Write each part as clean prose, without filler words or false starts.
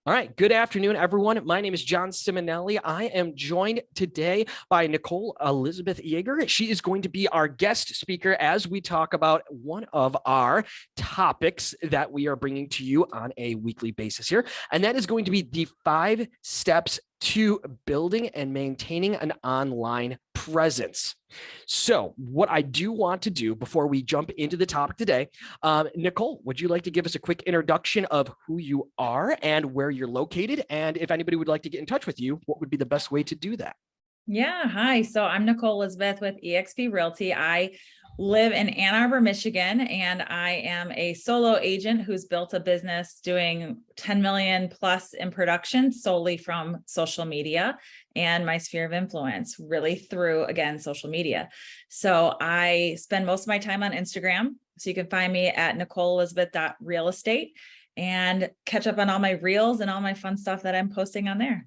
All right. Good afternoon, everyone. My name is John Simonelli. I am joined today by Nicole Elizabeth Yeager. She is going to be our guest speaker as we talk about one of our topics that we are bringing to you on a weekly basis here. And that is going to be the 5 steps to building and maintaining an online presence. So what I do want to do before we jump into the topic today, Nicole, would you like to give us a quick introduction of who you are and where you're located? And if anybody would like to get in touch with you, what would be the best way to do that? Yeah. Hi. So I'm Nicole Elizabeth with eXp Realty. I live in Ann Arbor, Michigan, and I am a solo agent who's built a business doing 10 million plus in production solely from social media and my sphere of influence, really through, again, social media. So I spend most of my time on Instagram. So you can find me at nicoleelizabeth.realestate and catch up on all my reels and all my fun stuff that I'm posting on there.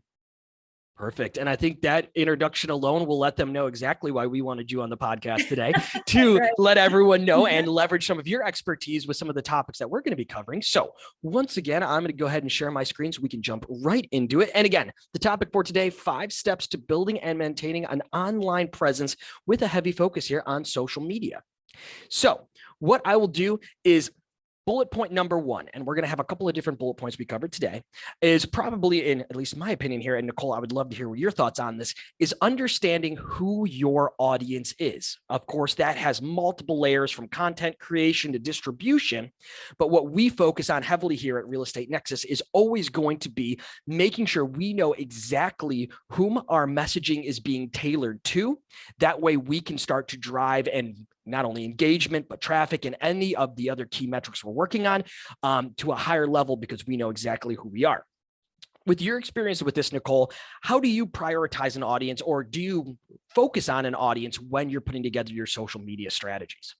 Perfect. And I think that introduction alone will let them know exactly why we wanted you on the podcast today to Right. let everyone know and leverage some of your expertise with some of the topics that we're going to be covering. So once again, I'm going to go ahead and share my screen so we can jump right into it. And again, the topic for today, 5 steps to building and maintaining an online presence with a heavy focus here on social media. So what I will do is bullet point number 1, and we're going to have a couple of different bullet points we covered today, is probably, in at least my opinion here, and Nicole, I would love to hear your thoughts on this, is understanding who your audience is. Of course, that has multiple layers from content creation to distribution, but what we focus on heavily here at Real Estate Nexus is always going to be making sure we know exactly whom our messaging is being tailored to. That way we can start to drive and not only engagement, but traffic and any of the other key metrics we're working on to a higher level because we know exactly who we are. With your experience with this, Nicole, how do you prioritize an audience, or do you focus on an audience when you're putting together your social media strategies?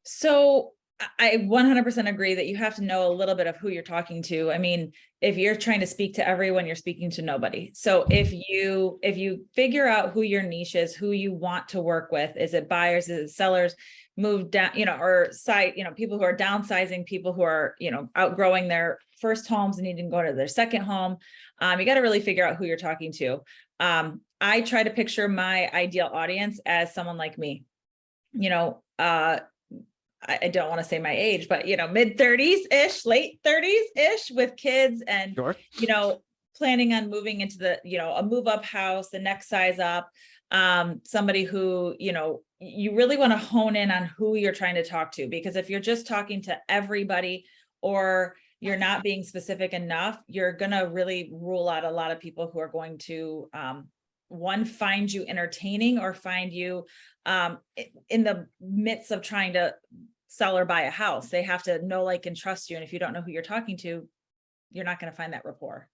So I 100% agree that you have to know a little bit of who you're talking to. I mean, if you're trying to speak to everyone, you're speaking to nobody. So if you figure out who your niche is, who you want to work with, is it buyers, is it sellers, move down, or site, people who are downsizing, people who are, outgrowing their first homes and needing to go to their second home. You got to really figure out who you're talking to. I try to picture my ideal audience as someone like me, I don't want to say my age, but, mid 30s ish, late 30s ish with kids and, Sure. Planning on moving into a move up house, the next size up, somebody who, you really want to hone in on who you're trying to talk to, because if you're just talking to everybody or you're not being specific enough, you're going to really rule out a lot of people who are going to, one, find you entertaining or find you in the midst of trying to sell or buy a house. They have to know, like, and trust you. And if you don't know who you're talking to, you're not going to find that rapport.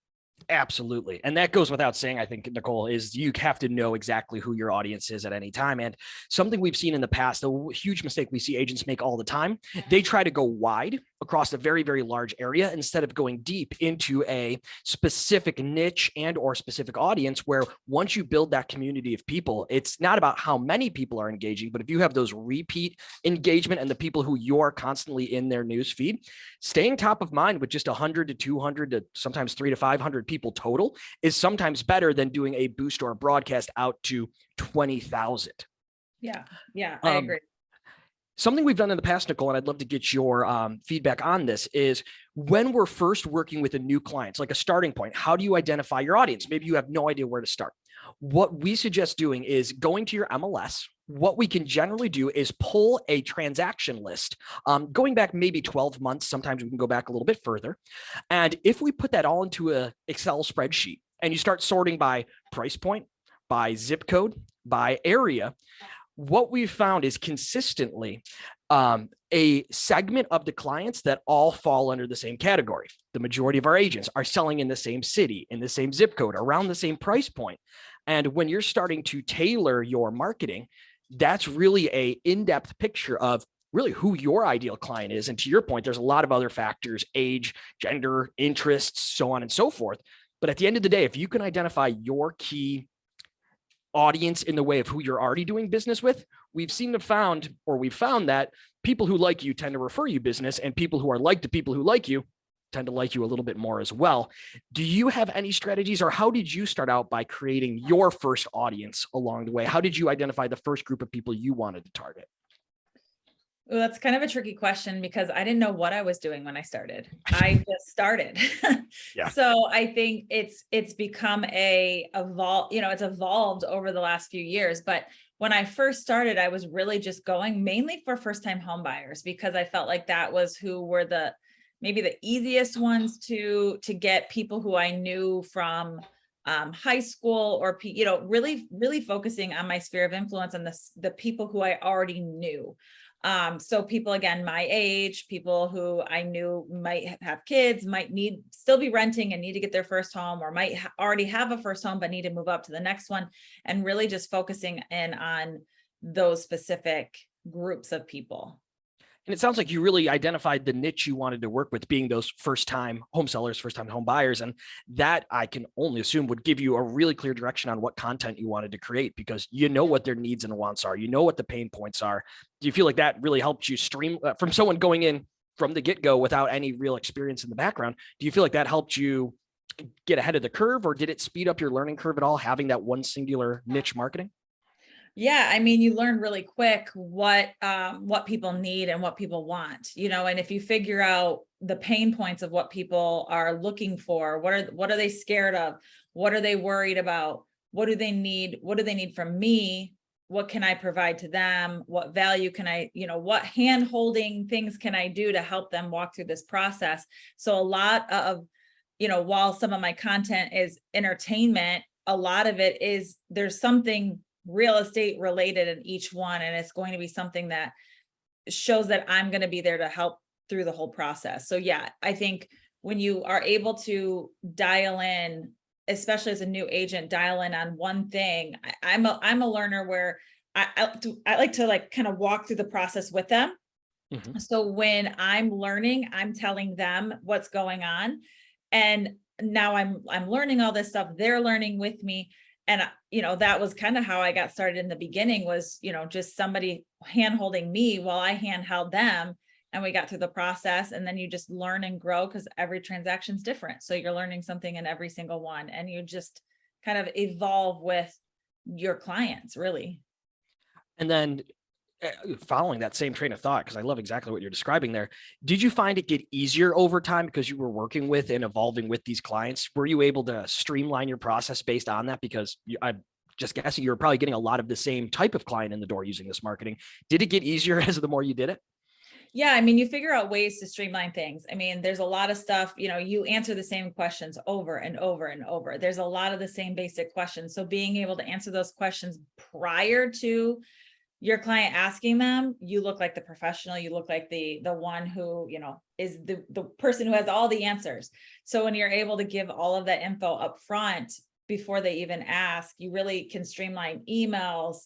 Absolutely. And that goes without saying, I think, Nicole, is you have to know exactly who your audience is at any time. And something we've seen in the past, a huge mistake we see agents make all the time, they try to go wide across a very, very large area instead of going deep into a specific niche and or specific audience, where once you build that community of people, it's not about how many people are engaging, but if you have those repeat engagement and the people who you're constantly in their news feed, staying top of mind with just 100 to 200 to sometimes 300 to 500 people total is sometimes better than doing a boost or a broadcast out to 20,000. Yeah, I agree. Something we've done in the past, Nicole, and I'd love to get your feedback on this, is when we're first working with a new client, like a starting point, how do you identify your audience? Maybe you have no idea where to start. What we suggest doing is going to your MLS. What we can generally do is pull a transaction list, going back maybe 12 months. Sometimes we can go back a little bit further. And if we put that all into an Excel spreadsheet and you start sorting by price point, by zip code, by area, what we've found is consistently a segment of the clients that all fall under the same category. The majority of our agents are selling in the same city, in the same zip code, around the same price point. And when you're starting to tailor your marketing, that's really a in-depth picture of really who your ideal client is. And to your point, there's a lot of other factors: age, gender, interests, so on and so forth. But at the end of the day, if you can identify your key audience in the way of who you're already doing business with, we've found that people who like you tend to refer you business, and people who are like the people who like you tend to like you a little bit more as well. Do you have any strategies, or how did you start out by creating your first audience along the way? How did you identify the first group of people you wanted to target? Well, that's kind of a tricky question because I didn't know what I was doing when I started. I just started. Yeah. So I think it's become it's evolved over the last few years. But when I first started, I was really just going mainly for first-time home buyers because I felt like that was who were maybe the easiest ones to get, people who I knew from high school, or really focusing on my sphere of influence and the people who I already knew. So people, again, my age, people who I knew might have kids, might still be renting and need to get their first home, or might already have a first home but need to move up to the next one, and really just focusing in on those specific groups of people. And it sounds like you really identified the niche you wanted to work with, being those first-time home sellers, first-time home buyers. And that, I can only assume, would give you a really clear direction on what content you wanted to create, because you know what their needs and wants are. You know what the pain points are. Do you feel like that really helped you stream from someone going in from the get-go without any real experience in the background? Do you feel like that helped you get ahead of the curve, or did it speed up your learning curve at all, having that one singular niche marketing? Yeah, I mean, you learn really quick what people need and what people want, and if you figure out the pain points of what people are looking for, what are they scared of? What are they worried about? What do they need? What do they need from me? What can I provide to them? What value can I, what hand holding things can I do to help them walk through this process? So a lot of, while some of my content is entertainment, a lot of it is, there's something real estate related in each one, and it's going to be something that shows that I'm going to be there to help through the whole process. So yeah, I think when you are able to dial in, especially as a new agent, dial in on one thing. I'm a learner where I like to kind of walk through the process with them. Mm-hmm. So when I'm learning, I'm telling them what's going on, and now I'm learning all this stuff. They're learning with me. And, that was kind of how I got started in the beginning, was, just somebody hand holding me while I handheld them, and we got through the process. And then you just learn and grow, because every transaction's different. So you're learning something in every single one, and you just kind of evolve with your clients, really. And then following that same train of thought, because I love exactly what you're describing there, did you find it get easier over time because you were working with and evolving with these clients? Were you able to streamline your process based on that? Because I'm just guessing you're probably getting a lot of the same type of client in the door using this marketing. Did it get easier as the more you did it? Yeah, I mean, you figure out ways to streamline things. I mean, there's a lot of stuff, you answer the same questions over and over and over. There's a lot of the same basic questions. So being able to answer those questions prior to your client asking them, you look like the professional, you look like the one who, is the person who has all the answers. So when you're able to give all of that info up front before they even ask, you really can streamline emails.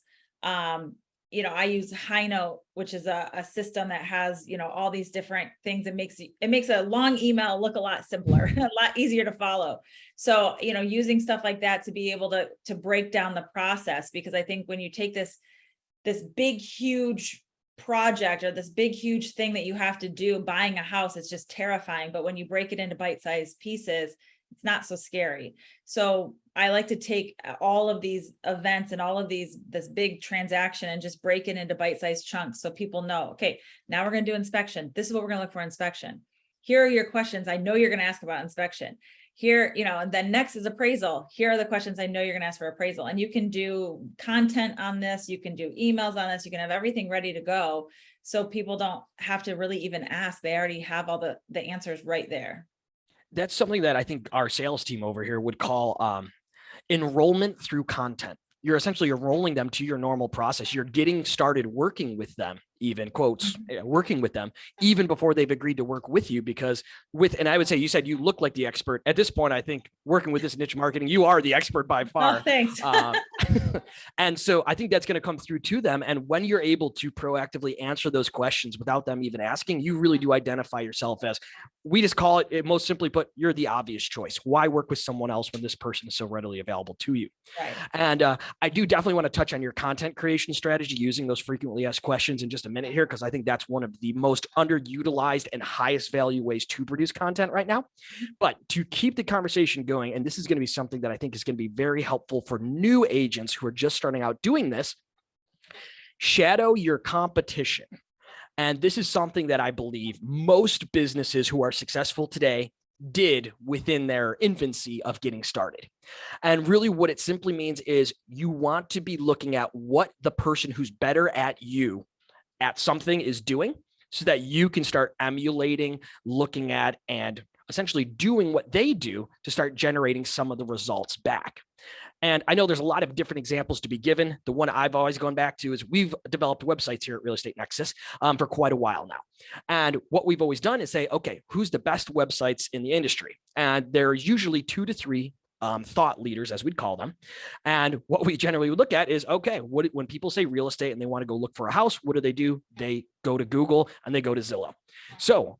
I use High Note, which is a system that has, all these different things. It makes a long email look a lot simpler, a lot easier to follow. So, using stuff like that to be able to break down the process, because I think when you take this big, huge project, or this big, huge thing that you have to do, buying a house, it's just terrifying. But when you break it into bite-sized pieces, it's not so scary. So I like to take all of these events and all of this big transaction and just break it into bite-sized chunks, so people know, okay, now we're going to do inspection. This is what we're going to look for inspection. Here are your questions I know you're going to ask about inspection. Here, and then next is appraisal. Here are the questions I know you're going to ask for appraisal. And you can do content on this. You can do emails on this. You can have everything ready to go, so people don't have to really even ask. They already have all the answers right there. That's something that I think our sales team over here would call enrollment through content. You're essentially enrolling them to your normal process. You're getting started working with them, even quotes, working with them even before they've agreed to work with you, because and I would say, you said you look like the expert at this point. I think working with this niche marketing, you are the expert by far. Oh, thanks. And so I think that's going to come through to them. And when you're able to proactively answer those questions without them even asking, you really do identify yourself as, we just call it, most simply put, you're the obvious choice. Why work with someone else when this person is so readily available to you? Right. And I do definitely want to touch on your content creation strategy using those frequently asked questions in just a minute here, because I think that's one of the most underutilized and highest value ways to produce content right now. But to keep the conversation going, and this is going to be something that I think is going to be very helpful for new agents who are just starting out doing this, shadow your competition. And this is something that I believe most businesses who are successful today did within their infancy of getting started. And really what it simply means is you want to be looking at what the person who's better at you at something is doing, so that you can start emulating, looking at, and essentially doing what they do to start generating some of the results back. And I know there's a lot of different examples to be given. The one I've always gone back to is we've developed websites here at Real Estate Nexus for quite a while now. And what we've always done is say, okay, who's the best websites in the industry? And there are usually 2 to 3 thought leaders, as we'd call them. And what we generally would look at is, okay, when people say real estate and they want to go look for a house, what do? They go to Google and they go to Zillow. So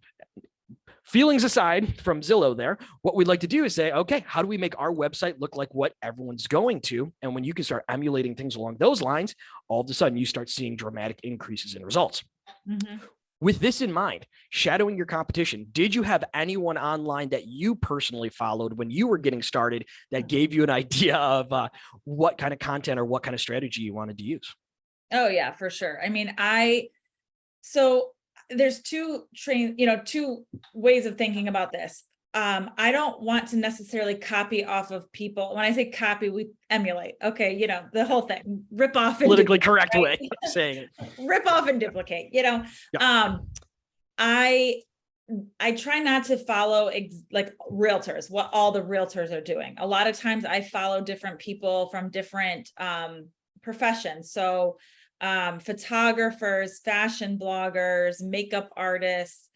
feelings aside from Zillow there, what we'd like to do is say, okay, how do we make our website look like what everyone's going to? And when you can start emulating things along those lines, all of a sudden you start seeing dramatic increases in results. Mm-hmm. With this in mind, shadowing your competition, did you have anyone online that you personally followed when you were getting started that gave you an idea of what kind of content or what kind of strategy you wanted to use? Oh yeah, for sure. I mean, so there's two ways of thinking about this. I don't want to necessarily copy off of people. When I say copy, we emulate. Okay, the whole thing, rip off. Politically correct way of saying it. Rip off and duplicate. Yeah. I try not to follow like realtors, what all the realtors are doing. A lot of times I follow different people from different professions. So photographers, fashion bloggers, makeup artists,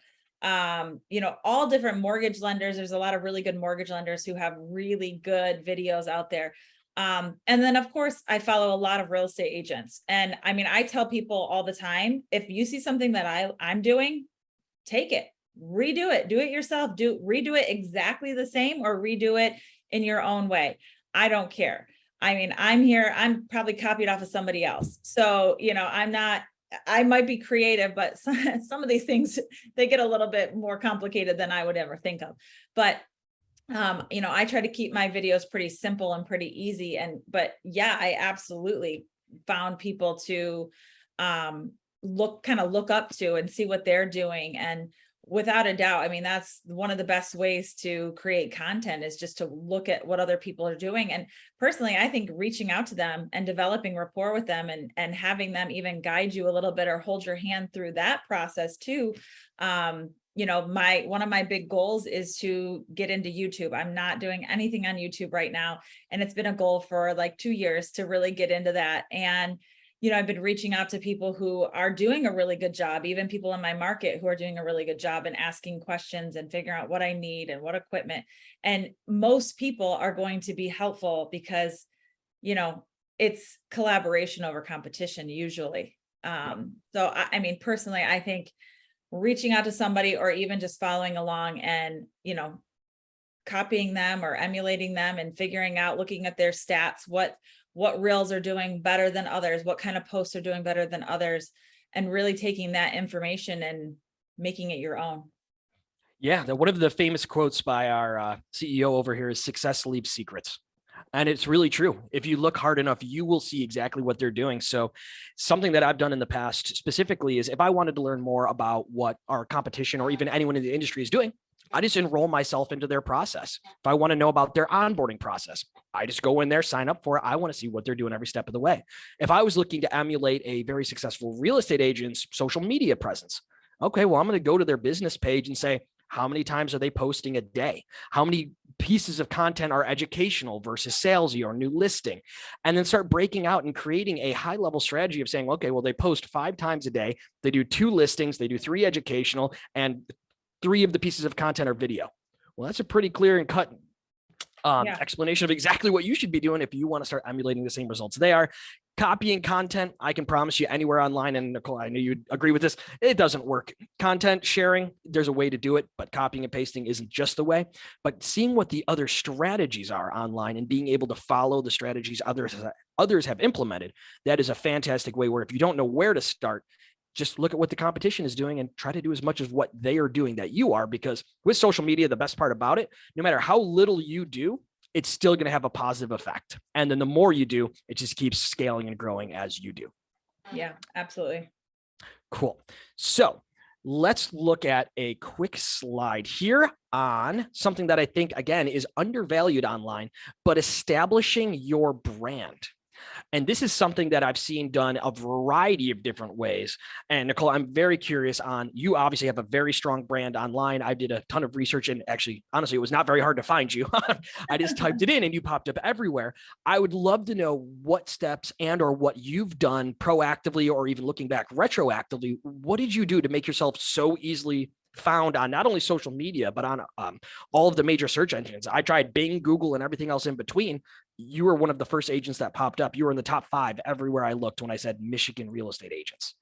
all different mortgage lenders. There's a lot of really good mortgage lenders who have really good videos out there. And then of course I follow a lot of real estate agents. And I mean, I tell people all the time, if you see something that I'm doing, take it, redo it, do it yourself, redo it exactly the same or redo it in your own way. I don't care. I mean, I'm probably copied off of somebody else. So, I might be creative, but some of these things, they get a little bit more complicated than I would ever think of. But, I try to keep my videos pretty simple and pretty easy. But yeah, I absolutely found people to look up to and see what they're doing. And without a doubt, I mean, that's one of the best ways to create content, is just to look at what other people are doing. And personally, I think reaching out to them and developing rapport with them and having them even guide you a little bit or hold your hand through that process too. One of my big goals is to get into YouTube. I'm not doing anything on YouTube right now. And it's been a goal for like 2 years to really get into that. And I've been reaching out to people who are doing a really good job, even people in my market who are doing a really good job and asking questions and figuring out what I need and what equipment. And most people are going to be helpful because, it's collaboration over competition usually. So I mean, personally, I think reaching out to somebody or even just following along and, copying them or emulating them and figuring out, looking at their stats, what reels are doing better than others, what kind of posts are doing better than others, and really taking that information and making it your own. Yeah, one of the famous quotes by our CEO over here is "Success leaves secrets." And it's really true. If you look hard enough, you will see exactly what they're doing. So something that I've done in the past specifically is if I wanted to learn more about what our competition or even anyone in the industry is doing, I just enroll myself into their process. If I want to know about their onboarding process, I just go in there, sign up for it. I want to see what they're doing every step of the way. If I was looking to emulate a very successful real estate agent's social media presence, okay, well, I'm going to go to their business page and say, how many times are they posting a day? How many pieces of content are educational versus salesy or new listing? And then start breaking out and creating a high level strategy of saying, okay, well, they post 5 times a day. They do 2 listings. They do 3 educational, and 3 of the pieces of content are video. Well, that's a pretty clear and cut explanation of exactly what you should be doing if you want to start emulating the same results they are. Copying content, I can promise you anywhere online, and Nicole, I know you'd agree with this, it doesn't work. Content sharing, there's a way to do it, but copying and pasting isn't just the way. But seeing what the other strategies are online and being able to follow the strategies others have implemented, that is a fantastic way where if you don't know where to start, just look at what the competition is doing and try to do as much as what they are doing that you are, because with social media, the best part about it, no matter how little you do, it's still going to have a positive effect. And then the more you do, it just keeps scaling and growing as you do. Yeah, absolutely. Cool. So let's look at a quick slide here on something that I think, again, is undervalued online, but establishing your brand. And this is something that I've seen done a variety of different ways. And Nicole, I'm very curious on, you obviously have a very strong brand online. I did a ton of research, and actually, honestly, it was not very hard to find you. I just typed it in and you popped up everywhere. I would love to know what steps and or what you've done proactively, or even looking back retroactively. What did you do to make yourself so easily found on not only social media, but on all of the major search engines? I tried Bing, Google, and everything else in between. You were one of the first agents that popped up. You were in the top 5 everywhere I looked when I said Michigan real estate agents.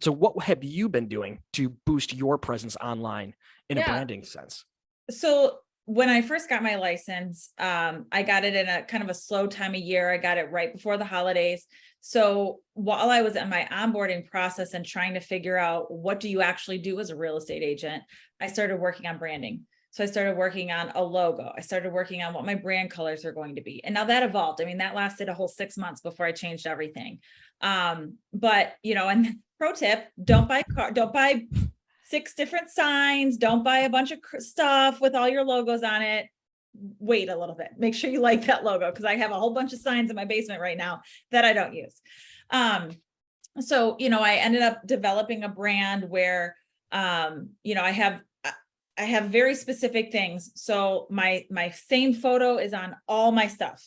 So what have you been doing to boost your presence online in a branding sense? So when I first got my license, I got it in a kind of a slow time of year. I got it right before the holidays. So while I was in my onboarding process and trying to figure out what do you actually do as a real estate agent, I started working on branding. So I started working on a logo. I started working on what my brand colors are going to be. And now that evolved. I mean, that lasted a whole 6 months before I changed everything. But and pro tip, don't buy 6 different signs. Don't buy a bunch of stuff with all your logos on it. Wait a little bit. Make sure you like that logo, because I have a whole bunch of signs in my basement right now that I don't use. So I ended up developing a brand where I have very specific things. So my same photo is on all my stuff.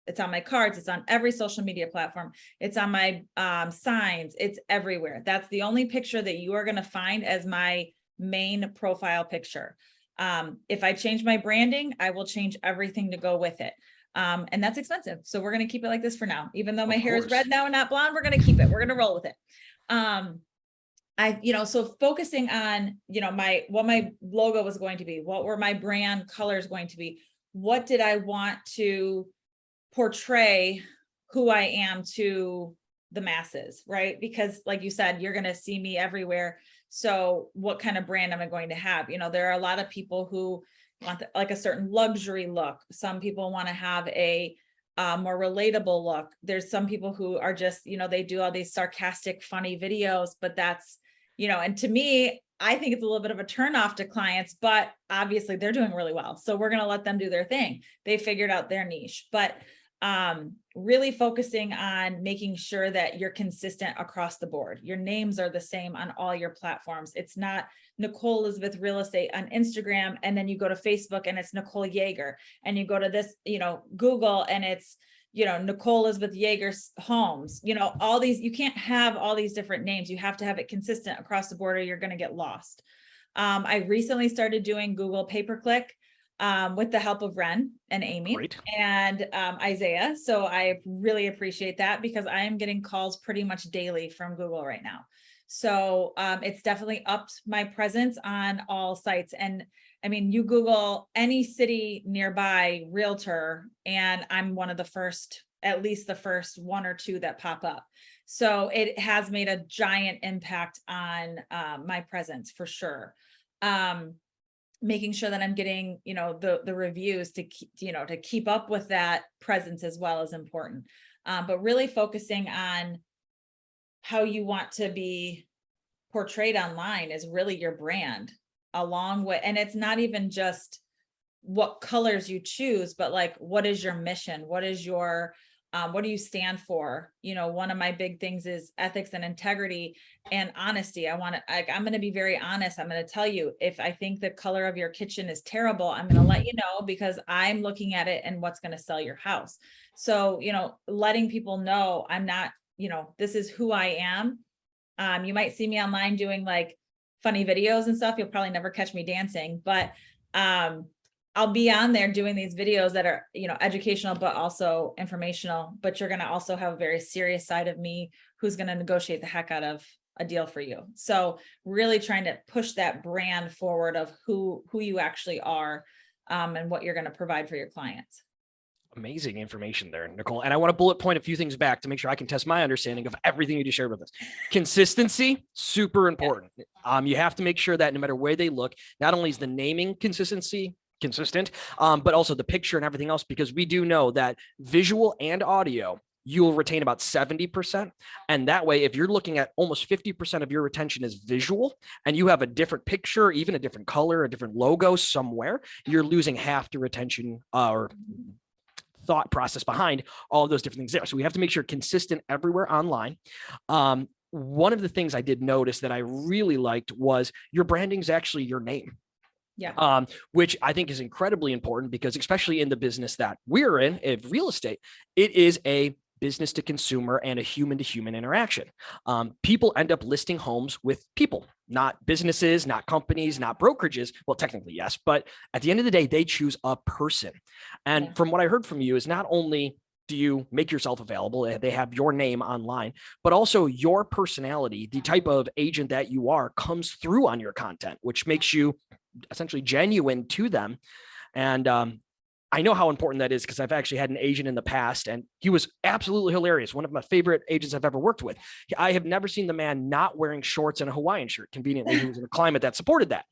It's on my cards. It's on every social media platform. It's on my signs. It's everywhere. That's the only picture that you are going to find as my main profile picture. If I change my branding, I will change everything to go with it. And that's expensive. So we're going to keep it like this for now. Even though my hair is red now and not blonde, we're going to keep it. We're going to roll with it. So focusing on, what my logo was going to be, what were my brand colors going to be? What did I want to portray who I am to the masses, right? Because like you said, you're going to see me everywhere. So what kind of brand am I going to have? There are a lot of people who want like a certain luxury look. Some people want to have a more relatable look. There's some people who are just, they do all these sarcastic, funny videos, but that's, and to me, I think it's a little bit of a turnoff to clients, but obviously they're doing really well. So we're going to let them do their thing. They figured out their niche, but really focusing on making sure that you're consistent across the board. Your names are the same on all your platforms. It's not Nicole Elizabeth Real Estate on Instagram, and then you go to Facebook and it's Nicole Yeager, and you go to this, Google, and it's, Nicole Elizabeth Yeager's Homes, all these, you can't have all these different names. You have to have it consistent across the board or you're going to get lost. I recently started doing Google pay-per-click with the help of Ren and Amy. Great. And Isaiah. So I really appreciate that, because I am getting calls pretty much daily from Google right now. So it's definitely upped my presence on all sites. And I mean, you Google any city nearby realtor, and I'm one of the first, at least the first 1 or 2 that pop up. So it has made a giant impact on my presence for sure. Making sure that I'm getting, the reviews to keep up with that presence as well is important. But really focusing on how you want to be portrayed online is really your brand, along with, and it's not even just what colors you choose, but like, what is your mission? What is your, what do you stand for? One of my big things is ethics and integrity and honesty. I'm going to be very honest. I'm going to tell you, if I think the color of your kitchen is terrible, I'm going to let you know, because I'm looking at it and what's going to sell your house. So, letting people know I'm not, this is who I am. You might see me online doing like funny videos and stuff. You'll probably never catch me dancing, but, I'll be on there doing these videos that are, educational, but also informational, but you're going to also have a very serious side of me who's going to negotiate the heck out of a deal for you. So really trying to push that brand forward of who you actually are, and what you're going to provide for your clients. Amazing information there, Nicole. And I want to bullet point a few things back to make sure I can test my understanding of everything you just shared with us. Consistency, super important. You have to make sure that no matter where they look, not only is the naming consistency consistent, but also the picture and everything else, because we do know that visual and audio, you'll retain about 70%. And that way, if you're looking at almost 50% of your retention is visual and you have a different picture, even a different color, a different logo somewhere, you're losing half the retention or thought process behind all of those different things there. So we have to make sure consistent everywhere online. One of the things I did notice that I really liked was your branding is actually your name. Yeah. Which I think is incredibly important because especially in the business that we're in, real estate, it is a business to consumer and a human to human interaction. People end up listing homes with people, not businesses, not companies, not brokerages. Well, technically, yes, but at the end of the day, they choose a person. And from what I heard from you is not only do you make yourself available, they have your name online, but also your personality, the type of agent that you are comes through on your content, which makes you essentially genuine to them. And I know how important that is because I've actually had an agent in the past and he was absolutely hilarious. One of my favorite agents I've ever worked with. I have never seen the man not wearing shorts and a Hawaiian shirt. Conveniently, he was in a climate that supported that.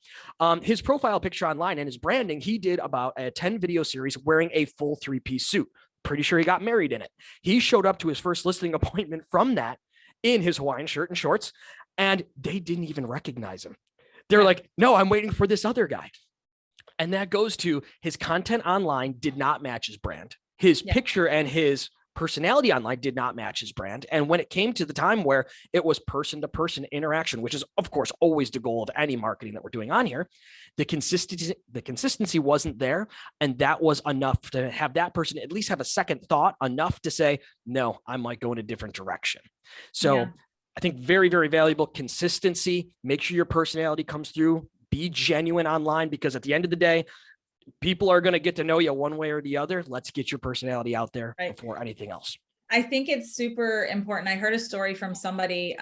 His profile picture online and his branding, he did about a 10 video series wearing a full 3-piece suit. Pretty sure he got married in it. He showed up to his first listing appointment from that in his Hawaiian shirt and shorts, and they didn't even recognize him. They're like, no, I'm waiting for this other guy. And that goes to his content online did not match his brand. His picture and his personality online did not match his brand. And when it came to the time where it was person to person interaction, which is of course always the goal of any marketing that we're doing on here, the consistency wasn't there. And that was enough to have that person at least have a second thought, enough to say, no, I might go in a different direction. So I think very, very valuable consistency. Make sure your personality comes through. Be genuine online because at the end of the day, people are going to get to know you one way or the other. Let's get your personality out there before anything else. I think it's super important. I heard a story from somebody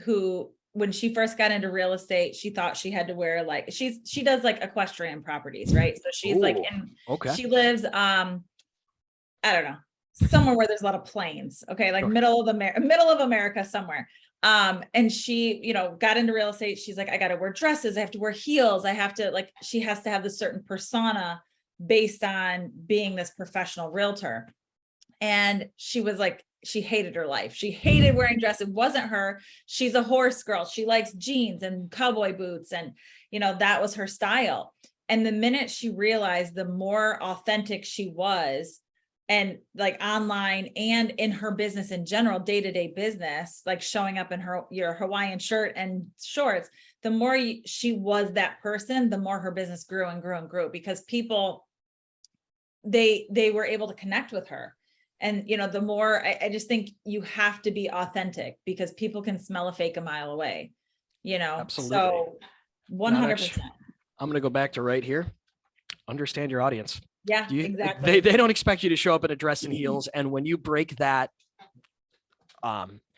who, when she first got into real estate, she thought she had to wear like, she does like equestrian properties, right? So she's she lives, I don't know, somewhere where there's a lot of plains. Okay. Like middle of America somewhere. And she, you know, got into real estate. She's like, I got to wear dresses. I have to wear heels. I have to she has to have this certain persona based on being this professional realtor. And she was like, she hated her life. She hated wearing dresses. It wasn't her. She's a horse girl. She likes jeans and cowboy boots. And, you know, that was her style. And the minute she realized the more authentic she was, and like online and in her business in general, day-to-day business, like showing up in your Hawaiian shirt and shorts, the more she was that person, the more her business grew and grew and grew because people, they were able to connect with her. And, you know, the more, I just think you have to be authentic because people can smell a fake a mile away, you know? Absolutely. So 100%. I'm going to go back to right here. Understand your audience. Yeah, exactly. They don't expect you to show up in a dress and heels. And when you break that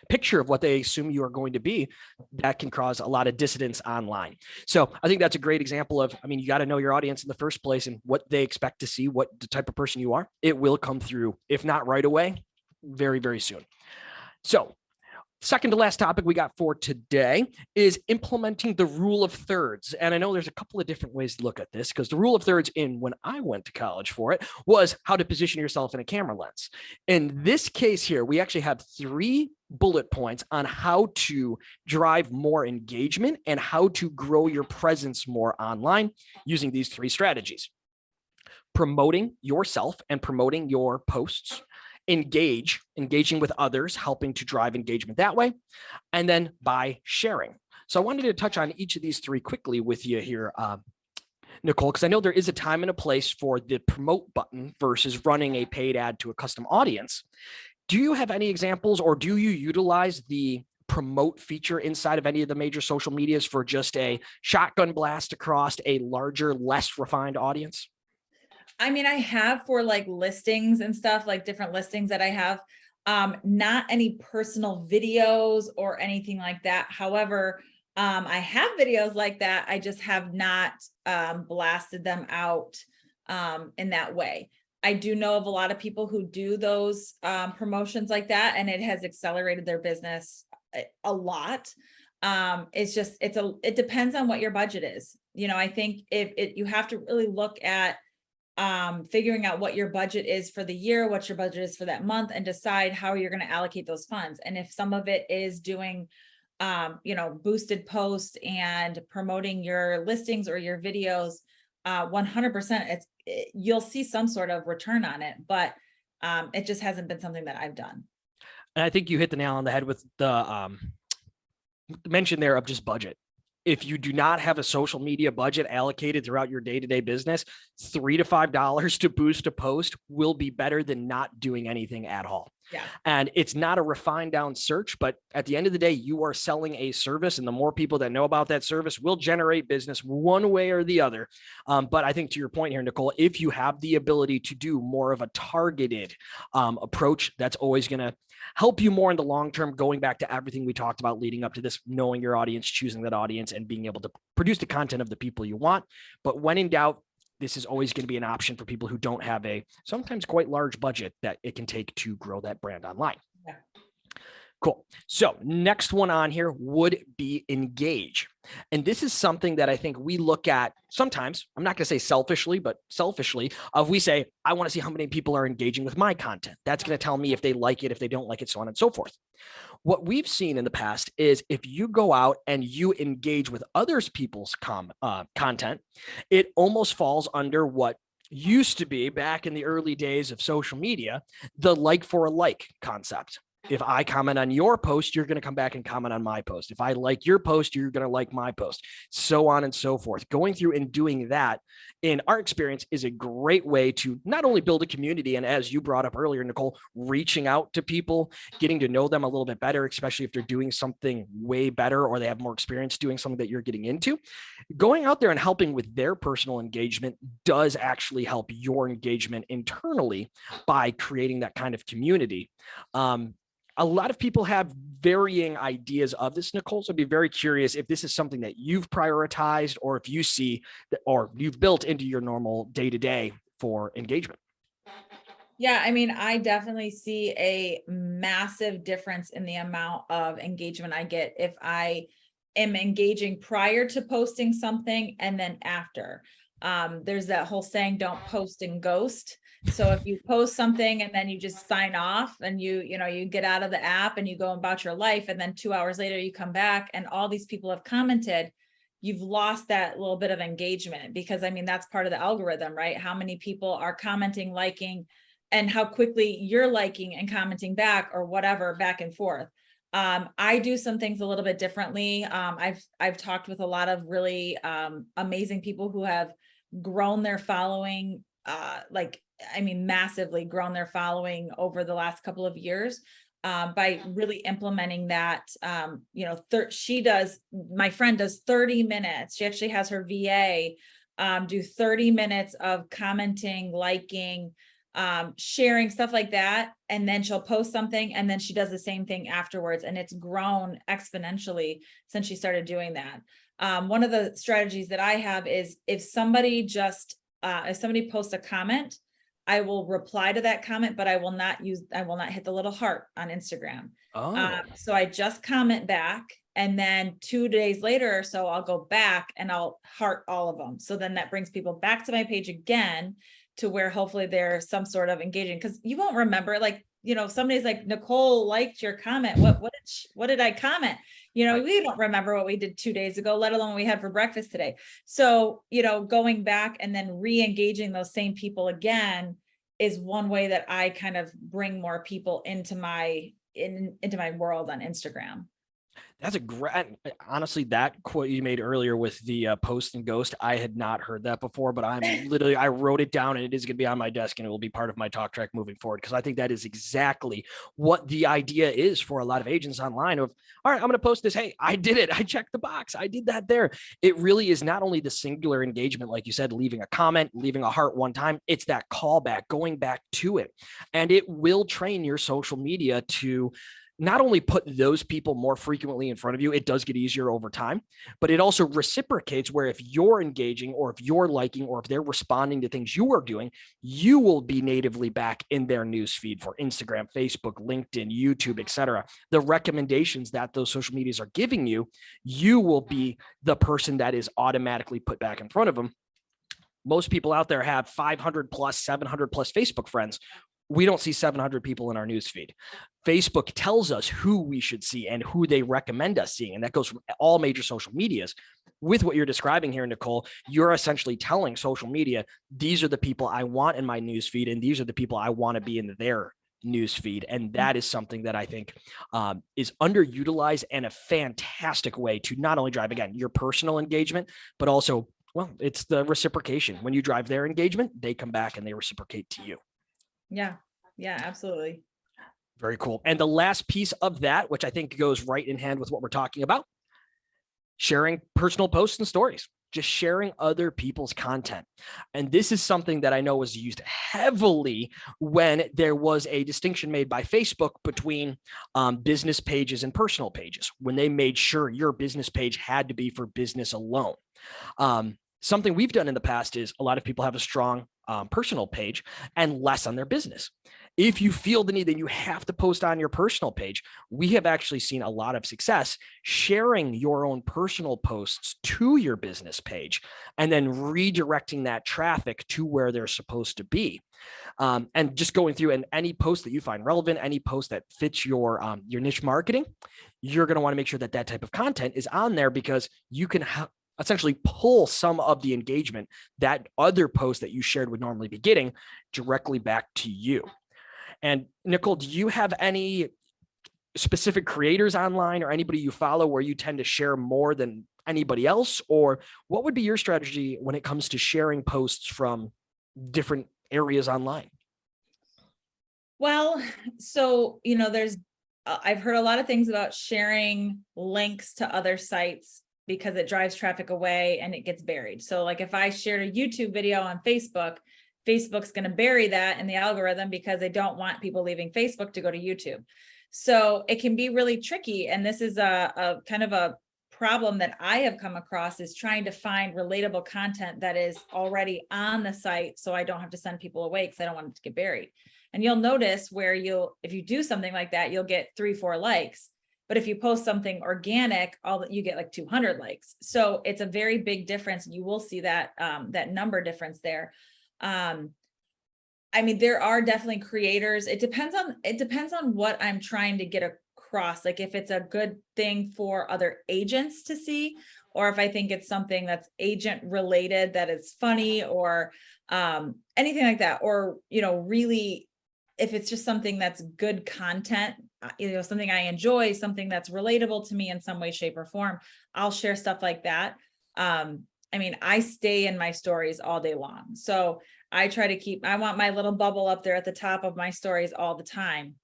picture of what they assume you are going to be, that can cause a lot of dissidence online. So I think that's a great example of, I mean, you got to know your audience in the first place and what they expect to see, what the type of person you are. It will come through, if not right away, very, very soon. So second to last topic we got for today is implementing the rule of thirds. And I know there's a couple of different ways to look at this because the rule of thirds when I went to college for it was how to position yourself in a camera lens. In this case here, we actually have 3 bullet points on how to drive more engagement and how to grow your presence more online using these 3 strategies. Promoting yourself and promoting your posts. Engaging with others, helping to drive engagement that way, and then by sharing. So I wanted to touch on each of these 3 quickly with you here, Nicole, because I know there is a time and a place for the promote button versus running a paid ad to a custom audience. Do you have any examples or do you utilize the promote feature inside of any of the major social medias for just a shotgun blast across a larger, less refined audience? I mean, I have for like listings and stuff, like different listings that I have, not any personal videos or anything like that. However, I have videos like that. I just have not blasted them out in that way. I do know of a lot of people who do those promotions like that, and it has accelerated their business a lot. It depends on what your budget is. I think you have to really look at figuring out what your budget is for the year, what your budget is for that month, and decide how you're going to allocate those funds. And if some of it is doing boosted posts and promoting your listings or your videos, 100%, you'll see some sort of return on it, but it just hasn't been something that I've done. And I think you hit the nail on the head with the mention there of just budget. If you do not have a social media budget allocated throughout your day-to-day business, $3 to $5 to boost a post will be better than not doing anything at all. Yeah. And it's not a refined down search, but at the end of the day, you are selling a service, and the more people that know about that service will generate business one way or the other. But I think to your point here, Nicole, if you have the ability to do more of a targeted approach, that's always going to help you more in the long term, going back to everything we talked about leading up to this, knowing your audience, choosing that audience, and being able to produce the content of the people you want. But when in doubt, this is always going to be an option for people who don't have a sometimes quite large budget that it can take to grow that brand online. Yeah. Cool. So next one on here would be engage. And this is something that I think we look at sometimes, I'm not going to say selfishly, but selfishly, we say, I want to see how many people are engaging with my content. That's going to tell me if they like it, if they don't like it, so on and so forth. What we've seen in the past is if you go out and you engage with others people's content, it almost falls under what used to be back in the early days of social media, the like for a like concept. If I comment on your post, you're going to come back and comment on my post. If I like your post, you're going to like my post, so on and so forth. Going through and doing that, in our experience, is a great way to not only build a community, and as you brought up earlier, Nicole, reaching out to people, getting to know them a little bit better, especially if they're doing something way better or they have more experience doing something that you're getting into. Going out there and helping with their personal engagement does actually help your engagement internally by creating that kind of community. A lot of people have varying ideas of this, Nicole. So I'd be very curious if this is something that you've prioritized, or if you see that, or you've built into your normal day-to-day for engagement. Yeah, I mean, I definitely see a massive difference in the amount of engagement I get if I am engaging prior to posting something and then after. There's that whole saying, don't post and ghost. So if you post something and then you just sign off and you get out of the app and you go about your life, and then 2 hours later you come back and all these people have commented, you've lost that little bit of engagement, because I mean, that's part of the algorithm, right? How many people are commenting, liking, and how quickly you're liking and commenting back, or whatever, back and forth. I do some things a little bit differently. I've talked with a lot of really amazing people who have grown their following, massively grown their following over the last couple of years, by really implementing that. My friend does 30 minutes. She actually has her VA do 30 minutes of commenting, liking, sharing, stuff like that. And then she'll post something and then she does the same thing afterwards. And it's grown exponentially since she started doing that. One of the strategies that I have is if somebody posts a comment, I will reply to that comment, but I will not hit the little heart on Instagram. So I just comment back, and then 2 days later or so, I'll go back and I'll heart all of them. So then that brings people back to my page again, to where hopefully there's some sort of engaging, because you won't remember, somebody's like, Nicole liked your comment. What did I comment? We don't remember what we did 2 days ago, let alone what we had for breakfast today. So, going back and then re-engaging those same people again is one way that I kind of bring more people into my world on Instagram. That's a great, honestly, that quote you made earlier with the post and ghost, I had not heard that before, but I wrote it down, and it is going to be on my desk, and it will be part of my talk track moving forward, because I think that is exactly what the idea is for a lot of agents online of, all right, I'm going to post this. Hey, I did it. I checked the box. I did that there. It really is not only the singular engagement, like you said, leaving a comment, leaving a heart one time, it's that callback, going back to it. And it will train your social media to not only put those people more frequently in front of you, it does get easier over time, but it also reciprocates where if you're engaging or if you're liking or if they're responding to things you are doing, you will be natively back in their news feed for Instagram, Facebook, LinkedIn, YouTube, etc. The recommendations that those social medias are giving you, you will be the person that is automatically put back in front of them. Most people out there have 500 plus, 700 plus Facebook friends. We don't see 700 people in our news feed. Facebook tells us who we should see and who they recommend us seeing. And that goes from all major social medias. With what you're describing here, Nicole, you're essentially telling social media, these are the people I want in my news feed, and these are the people I want to be in their news feed. And that is something that I think is underutilized and a fantastic way to not only drive, again, your personal engagement, but also, well, it's the reciprocation. When you drive their engagement, they come back and they reciprocate to you. Yeah. Yeah, absolutely. Very cool. And the last piece of that, which I think goes right in hand with what we're talking about, sharing personal posts and stories, just sharing other people's content. And this is something that I know was used heavily when there was a distinction made by Facebook between business pages and personal pages, when they made sure your business page had to be for business alone. Something we've done in the past is a lot of people have a strong personal page and less on their business. If you feel the need that you have to post on your personal page, we have actually seen a lot of success sharing your own personal posts to your business page and then redirecting that traffic to where they're supposed to be. And just going through and any post that you find relevant, any post that fits your niche marketing, you're going to want to make sure that that type of content is on there because you can essentially pull some of the engagement that other posts that you shared would normally be getting directly back to you. And Nicole, do you have any specific creators online or anybody you follow where you tend to share more than anybody else? Or what would be your strategy when it comes to sharing posts from different areas online? Well, so, I've heard a lot of things about sharing links to other sites because it drives traffic away and it gets buried. So like if I shared a YouTube video on Facebook, Facebook's going to bury that in the algorithm because they don't want people leaving Facebook to go to YouTube. So it can be really tricky. And this is a kind of a problem that I have come across is trying to find relatable content that is already on the site. So I don't have to send people away because I don't want it to get buried. And you'll notice where if you do something like that, you'll get 3-4 likes. But if you post something organic, you get like 200 likes. So it's a very big difference. You will see that that number difference there. There are definitely creators. It depends on what I'm trying to get across. Like if it's a good thing for other agents to see, or if I think it's something that's agent related, that it's funny or anything like that, or, really, if it's just something that's good content, something I enjoy, something that's relatable to me in some way, shape or form, I'll share stuff like that. I stay in my stories all day long. So I try to I want my little bubble up there at the top of my stories all the time.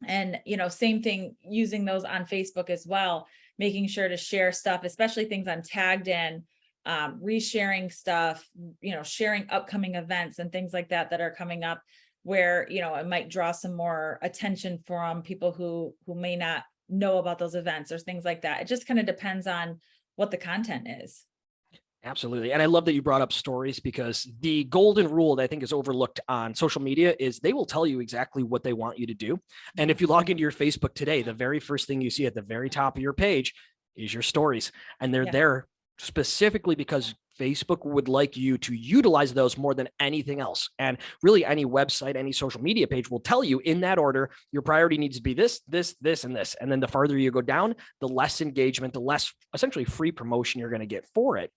And, same thing, using those on Facebook as well, making sure to share stuff, especially things I'm tagged in, resharing stuff, sharing upcoming events and things like that are coming up where, it might draw some more attention from people who may not know about those events or things like that. It just kind of depends on what the content is. Absolutely. And I love that you brought up stories because the golden rule that I think is overlooked on social media is they will tell you exactly what they want you to do. And if you log into your Facebook today, the very first thing you see at the very top of your page is your stories. And they're there specifically because Facebook would like you to utilize those more than anything else. And really any website, any social media page will tell you in that order, your priority needs to be this, this, this, and this. And then the farther you go down, the less engagement, the less essentially free promotion you're going to get for it.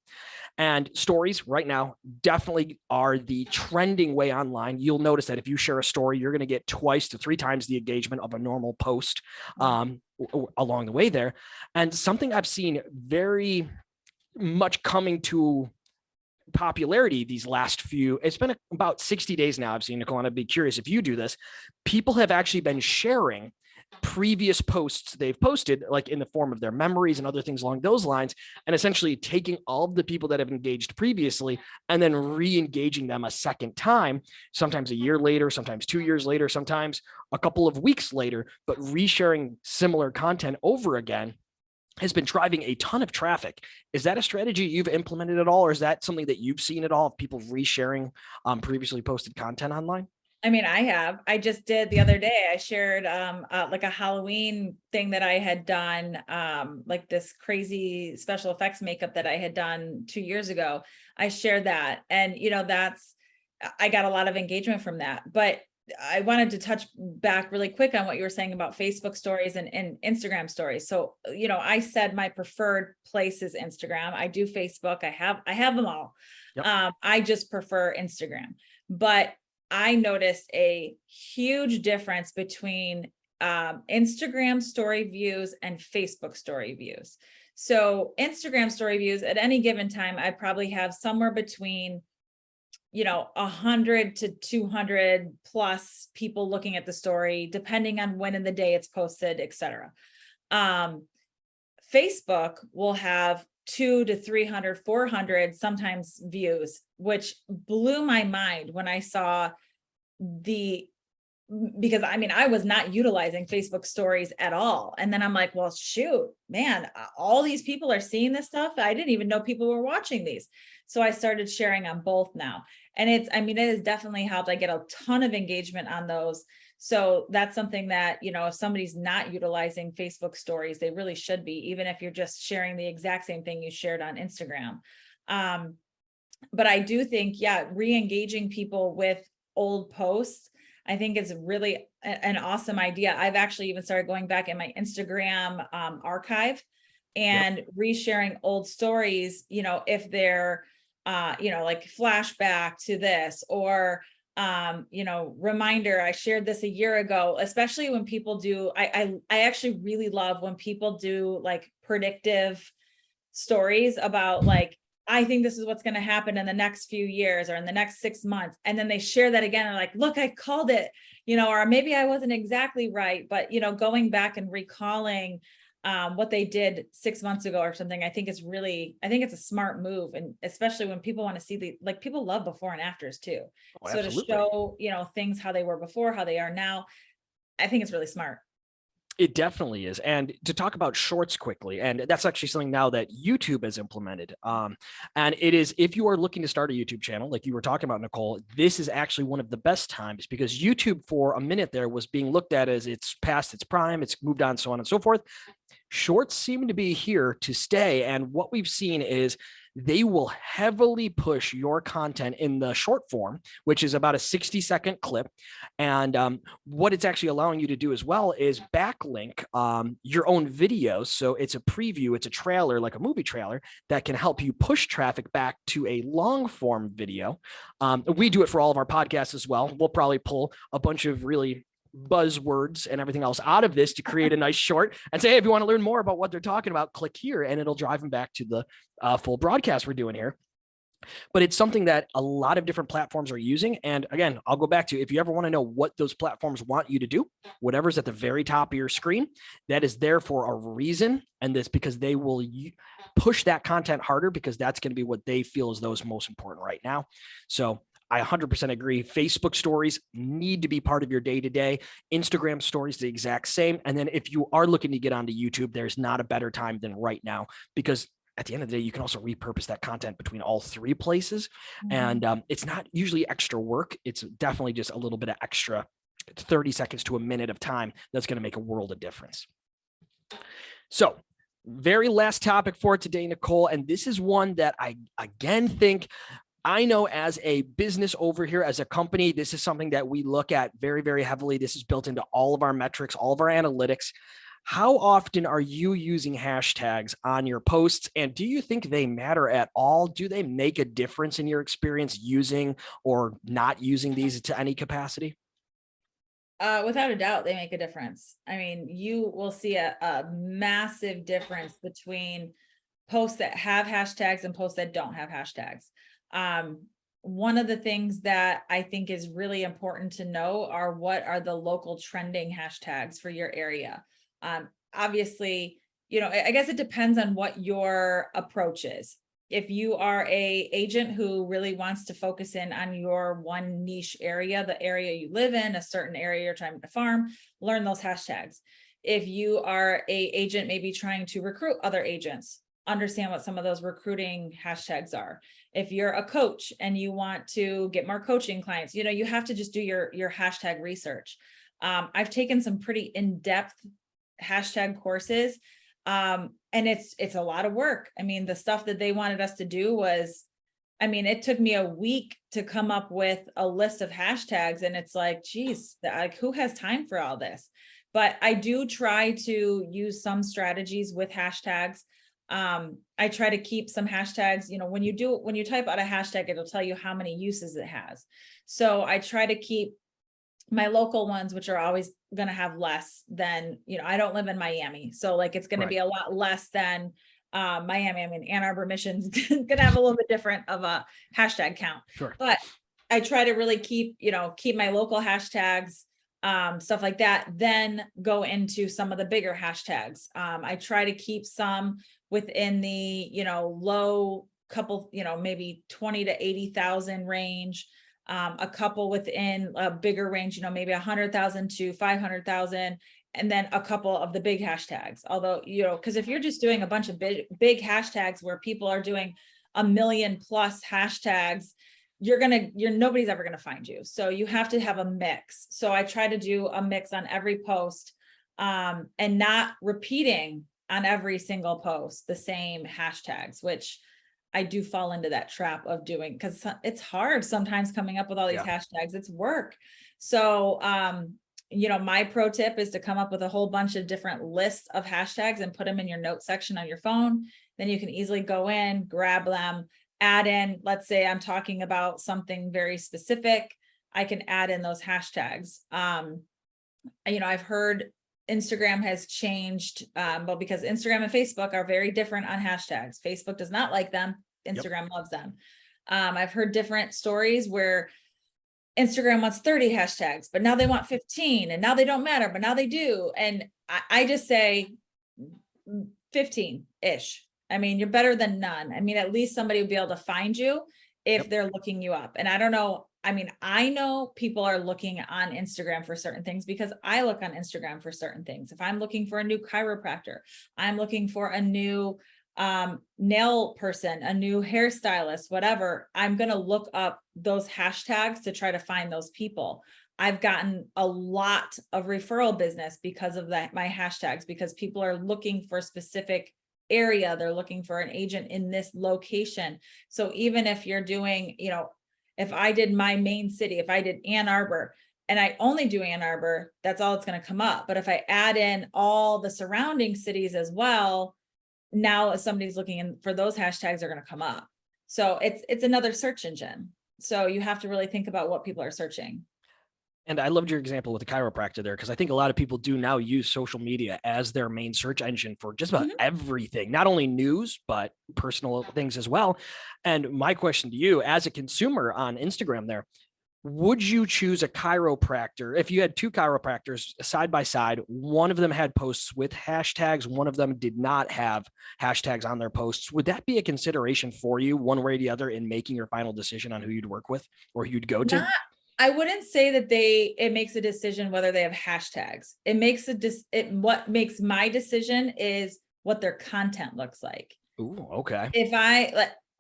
And stories right now definitely are the trending way online. You'll notice that if you share a story, you're going to get 2 to 3 times the engagement of a normal post along the way there. And something I've seen very much coming to popularity these last it's been about 60 days now I've seen, Nicole, and I'd be curious if you do this. People have actually been sharing previous posts they've posted, like in the form of their memories and other things along those lines, and essentially taking all of the people that have engaged previously and then re-engaging them a second time, sometimes a year later, sometimes 2 years later, sometimes a couple of weeks later, but resharing similar content over again has been driving a ton of traffic. Is that a strategy you've implemented at all, or is that something that you've seen at all of people resharing previously posted content online? I mean, I just did the other day, I shared like a Halloween thing that I had done, like this crazy special effects makeup that I had done 2 years ago. I shared that, and I got a lot of engagement from that. But I wanted to touch back really quick on what you were saying about Facebook stories and Instagram stories. So, I said my preferred place is Instagram. I do Facebook. I have them all. Yep. I just prefer Instagram, but I noticed a huge difference between Instagram story views and Facebook story views. So Instagram story views at any given time, I probably have somewhere between 100 to 200 plus people looking at the story, depending on when in the day it's posted, etc. Facebook will have 200 to 300, 400 sometimes views, which blew my mind when I saw because I was not utilizing Facebook stories at all. And then I'm like, well, shoot, man, all these people are seeing this stuff. I didn't even know people were watching these. So I started sharing on both now. And it has definitely helped. I get a ton of engagement on those. So that's something that, if somebody's not utilizing Facebook stories, they really should be, even if you're just sharing the exact same thing you shared on Instagram. But I do think, re-engaging people with old posts, I think is really an awesome idea. I've actually even started going back in my Instagram archive and resharing old stories, if they're, like flashback to this, or, reminder, I shared this a year ago, especially when people do, I actually really love when people do like predictive stories about like, I think this is what's going to happen in the next few years or in the next 6 months. And then they share that again and like, look, I called it, or maybe I wasn't exactly right, but, going back and recalling what they did 6 months ago or something, I think it's a smart move. And especially when people want to see people love before and afters too. Oh, so absolutely. To show, things, how they were before, how they are now, I think it's really smart. It definitely is. And to talk about shorts quickly, and that's actually something now that YouTube has implemented. And it is, if you are looking to start a YouTube channel, like you were talking about, Nicole, this is actually one of the best times, because YouTube for a minute there was being looked at as it's past its prime, it's moved on, so on and so forth. Shorts seem to be here to stay. And what we've seen is they will heavily push your content in the short form, which is about a 60-second clip. And what it's actually allowing you to do as well is backlink your own videos. So it's a preview, it's a trailer, like a movie trailer, that can help you push traffic back to a long form video. We do it for all of our podcasts as well. We'll probably pull a bunch of really buzzwords and everything else out of this to create a nice short and say, hey, if you want to learn more about what they're talking about, click here, and it'll drive them back to the full broadcast we're doing here. But it's something that a lot of different platforms are using. And again, I'll go back to, if you ever want to know what those platforms want you to do, whatever's at the very top of your screen, that is there for a reason. And this because they will push that content harder, because that's going to be what they feel is those most important right now. So I 100% agree. Facebook stories need to be part of your day-to-day. Instagram stories, the exact same. And then if you are looking to get onto YouTube, there's not a better time than right now, because at the end of the day, you can also repurpose that content between all three places. Mm-hmm. And it's not usually extra work. It's definitely just a little bit of extra 30 seconds to a minute of time that's going to make a world of difference. So very last topic for today, Nicole. And this is one that I, again, think, I know as a business over here, as a company, this is something that we look at very, very heavily. This is built into all of our metrics, all of our analytics. How often are you using hashtags on your posts? And do you think they matter at all? Do they make a difference in your experience using or not using these to any capacity? Without a doubt, they make a difference. I mean, you will see a massive difference between posts that have hashtags and posts that don't have hashtags. one of the things that I think is really important to know are what are the local trending hashtags for your area. Obviously, I guess it depends on what your approach is. If you are a agent who really wants to focus in on your one niche area, the area you live in, a certain area you're trying to farm, learn those hashtags. If you are a agent maybe trying to recruit other agents, understand what some of those recruiting hashtags are. If you're a coach and you want to get more coaching clients, you have to just do your hashtag research. I've taken some pretty in-depth hashtag courses. And it's a lot of work. I mean, the stuff that they wanted us to do was, it took me a week to come up with a list of hashtags. And it's like, geez, who has time for all this? But I do try to use some strategies with hashtags. I try to keep some hashtags, when you type out a hashtag, it'll tell you how many uses it has. So I try to keep my local ones, which are always going to have less than, I don't live in Miami. So like, it's going to be a lot less than Miami. Ann Arbor Mission's going to have a little bit different of a hashtag count. Sure. But I try to really keep my local hashtags, stuff like that, then go into some of the bigger hashtags. I try to keep some within the, low couple, maybe 20 to 80,000 range. A couple within a bigger range, maybe 100,000 to 500,000, and then a couple of the big hashtags. Although, because if you're just doing a bunch of big hashtags where people are doing 1 million plus hashtags, nobody's ever going to find you. So you have to have a mix. So I try to do a mix on every post, and not repeating on every single post the same hashtags, which I do fall into that trap of doing, because it's hard sometimes coming up with all these hashtags. It's work. So, my pro tip is to come up with a whole bunch of different lists of hashtags and put them in your note section on your phone. Then you can easily go in, grab them, add in, let's say I'm talking about something very specific. I can add in those hashtags. I've heard Instagram has changed, because Instagram and Facebook are very different on hashtags. Facebook does not like them. Instagram loves them. I've heard different stories where Instagram wants 30 hashtags, but now they want 15, and now they don't matter, but now they do. And I just say 15-ish. You're better than none. At least somebody will be able to find you if they're looking you up. And I don't know. I know people are looking on Instagram for certain things because I look on Instagram for certain things. If I'm looking for a new chiropractor, I'm looking for a new nail person, a new hairstylist, whatever, I'm going to look up those hashtags to try to find those people. I've gotten a lot of referral business because of that, my hashtags, because people are looking for a specific area. They're looking for an agent in this location. So even if you're doing, if I did my main city, if I did Ann Arbor and I only do Ann Arbor, that's all it's going to come up. But if I add in all the surrounding cities as well, now if somebody's looking in for those hashtags are going to come up. So it's another search engine. So you have to really think about what people are searching. And I loved your example with the chiropractor there, because I think a lot of people do now use social media as their main search engine for just about everything, not only news, but personal things as well. And my question to you as a consumer on Instagram there, would you choose a chiropractor if you had two chiropractors side by side? One of them had posts with hashtags, one of them did not have hashtags on their posts. Would that be a consideration for you one way or the other in making your final decision on who you'd work with or who you'd go to? I wouldn't say that it makes a decision whether they have hashtags. What makes my decision is what their content looks like. Ooh, okay.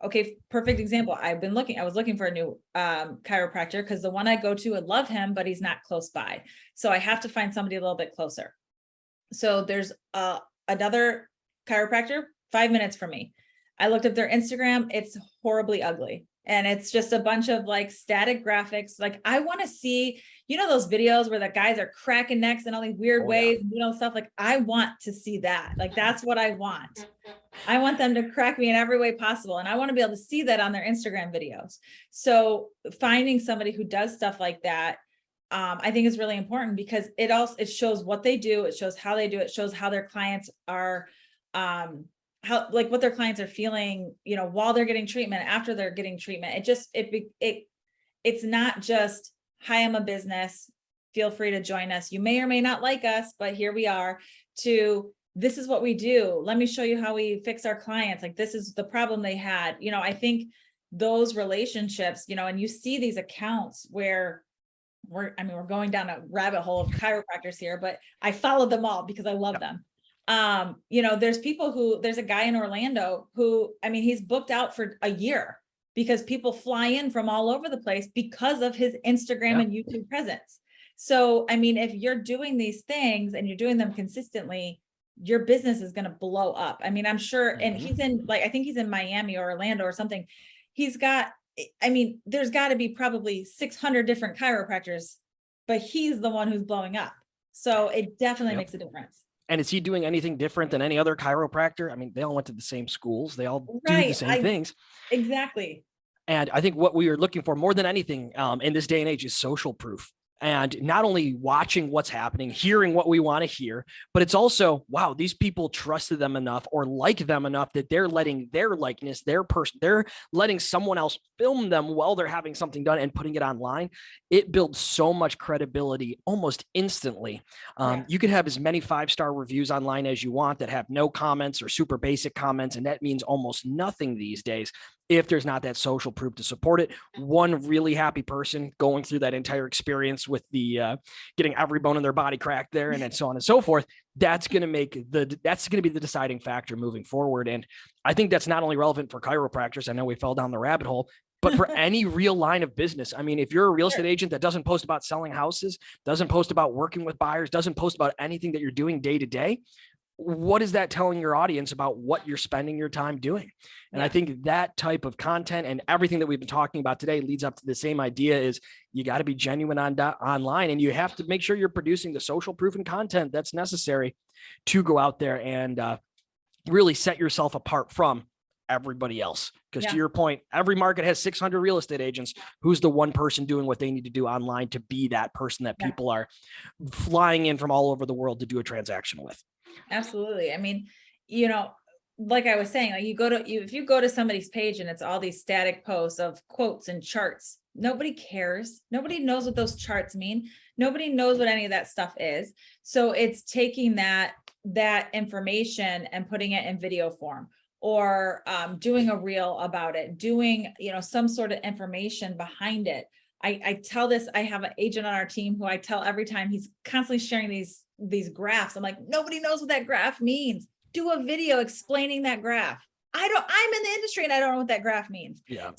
Okay, perfect example. I was looking for a new chiropractor because the one I go to, I love him, but he's not close by. So I have to find somebody a little bit closer. So there's another chiropractor 5 minutes from me. I looked up their Instagram. It's horribly ugly. And it's just a bunch of like static graphics. Like I want to see, those videos where the guys are cracking necks in all these weird ways, stuff like I want to see that. Like, that's what I want. I want them to crack me in every way possible. And I want to be able to see that on their Instagram videos. So finding somebody who does stuff like that, I think is really important because it shows what they do. It shows how they do it. It shows how their clients are, how, like what their clients are feeling, you know, while they're getting treatment, after they're getting treatment. It's not just, hi, I'm a business, feel free to join us. You may or may not like us, but here we are. To, this is what we do. Let me show you how we fix our clients. Like, this is the problem they had. You know, I think those relationships, you know, and you see these accounts where we're going down a rabbit hole of chiropractors here, but I follow them all because I love them. You know, there's a guy in Orlando who, I mean, he's booked out for a year because people fly in from all over the place because of his Instagram and YouTube presence. So, I mean, if you're doing these things and you're doing them consistently, your business is going to blow up. I mean, I'm sure, and he's in, like, I think he's in Miami or Orlando or something. He's got, I mean, there's got to be probably 600 different chiropractors, but he's the one who's blowing up. So it definitely makes a difference. And is he doing anything different than any other chiropractor? I mean, they all went to the same schools. They all do the same things. Exactly. And I think what we are looking for more than anything in this day and age is social proof. And not only watching what's happening, hearing what we want to hear, but it's also, wow, these people trusted them enough or like them enough that they're letting their likeness, their person, they're letting someone else film them while they're having something done and putting it online. It builds so much credibility almost instantly. You could have as many 5-star reviews online as you want that have no comments or super basic comments, and that means almost nothing these days if there's not that social proof to support it. One really happy person going through that entire experience with the getting every bone in their body cracked there and so on and so forth, that's going to be the deciding factor moving forward. And I think that's not only relevant for chiropractors. I know we fell down the rabbit hole, but for any real line of business. I mean, if you're a real estate agent that doesn't post about selling houses, doesn't post about working with buyers, doesn't post about anything that you're doing day to day, what is that telling your audience about what you're spending your time doing? And I think that type of content and everything that we've been talking about today leads up to the same idea: is you got to be genuine online, and you have to make sure you're producing the social proof and content that's necessary to go out there and really set yourself apart from everybody else. Because to your point, every market has 600 real estate agents. Who's the one person doing what they need to do online to be that person that people are flying in from all over the world to do a transaction with? Absolutely. I mean, you know, like I was saying, like if you go to somebody's page and it's all these static posts of quotes and charts, nobody cares. Nobody knows what those charts mean. Nobody knows what any of that stuff is. So it's taking that information and putting it in video form, or doing a reel about it, doing, you know, some sort of information behind it. I tell this, I have an agent on our team who I tell every time, he's constantly sharing these graphs. I'm like, nobody knows what that graph means. Do a video explaining that graph. I'm in the industry and I don't know what that graph means. Yeah.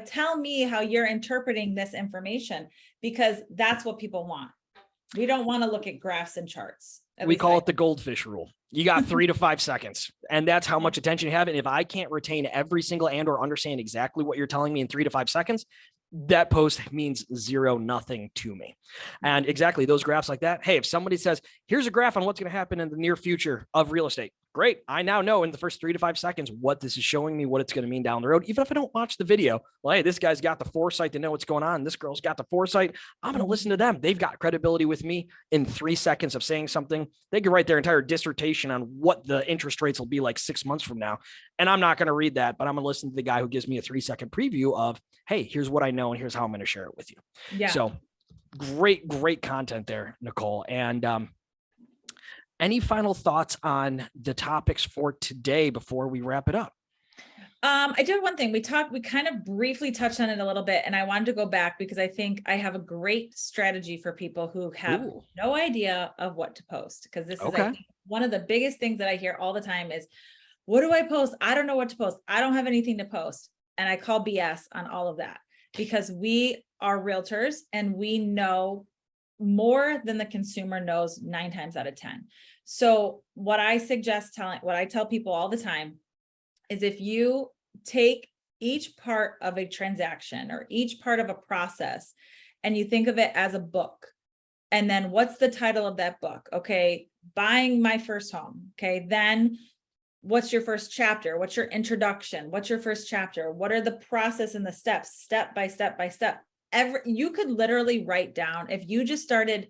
Tell me how you're interpreting this information, because that's what people want. We don't want to look at graphs and charts. We call it the goldfish rule. You got 3 to 5 seconds, and that's how much attention you have. And if I can't retain every single or understand exactly what you're telling me in 3 to 5 seconds, that post means nothing to me. And exactly those graphs like that. Hey, if somebody says, here's a graph on what's going to happen in the near future of real estate, great. I now know in the first 3 to 5 seconds what this is showing me, what it's going to mean down the road. Even if I don't watch the video, well, hey, this guy's got the foresight to know what's going on. This girl's got the foresight. I'm going to listen to them. They've got credibility with me. In 3 seconds of saying something, they can write their entire dissertation on what the interest rates will be like 6 months from now. And I'm not going to read that, but I'm going to listen to the guy who gives me a 3-second preview of, hey, here's what I know and here's how I'm going to share it with you. Yeah. So great content there, Nicole. And any final thoughts on the topics for today before we wrap it up? I did one thing. We kind of briefly touched on it a little bit, and I wanted to go back because I think I have a great strategy for people who have no idea of what to post. Because this is I think, one of the biggest things that I hear all the time is, what do I post? I don't know what to post. I don't have anything to post. And I call BS on all of that, because we are realtors and we know more than the consumer knows 9 times out of 10. So what I tell people all the time is, if you take each part of a transaction or each part of a process and you think of it as a book, and then what's the title of that book? Okay, buying my first home. Okay, then what's your first chapter? What's your introduction? What's your first chapter? What are the process and the steps, step by step by step? You could literally write down, if you just started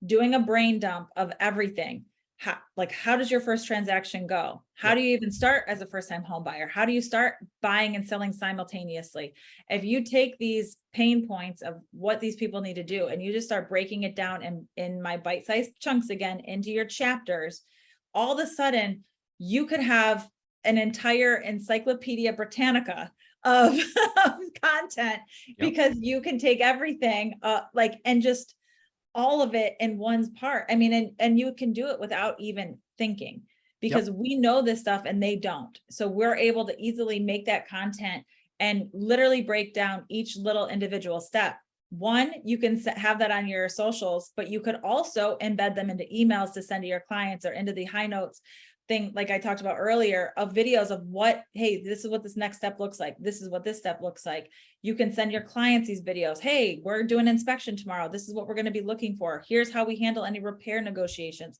doing a brain dump of everything, how does your first transaction go? How do you even start as a first-time home buyer? How do you start buying and selling simultaneously? If you take these pain points of what these people need to do and you just start breaking it down in my bite-sized chunks again into your chapters, all of a sudden you could have an entire Encyclopedia Britannica of content because you can take everything and just all of it in one's part. I mean, and you can do it without even thinking, because we know this stuff and they don't. So we're able to easily make that content and literally break down each little individual step. One, you can have that on your socials, but you could also embed them into emails to send to your clients or into the high notes thing, like I talked about earlier, of videos of hey, this is what this next step looks like. This is what this step looks like. You can send your clients these videos. Hey, we're doing inspection tomorrow. This is what we're going to be looking for. Here's how we handle any repair negotiations.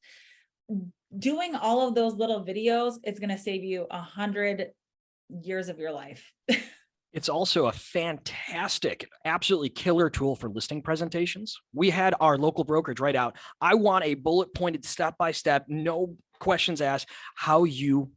Doing all of those little videos is going to save you 100 years of your life. It's also a fantastic, absolutely killer tool for listing presentations. We had our local brokerage write out, I want a bullet pointed step-by-step, no questions asked, how you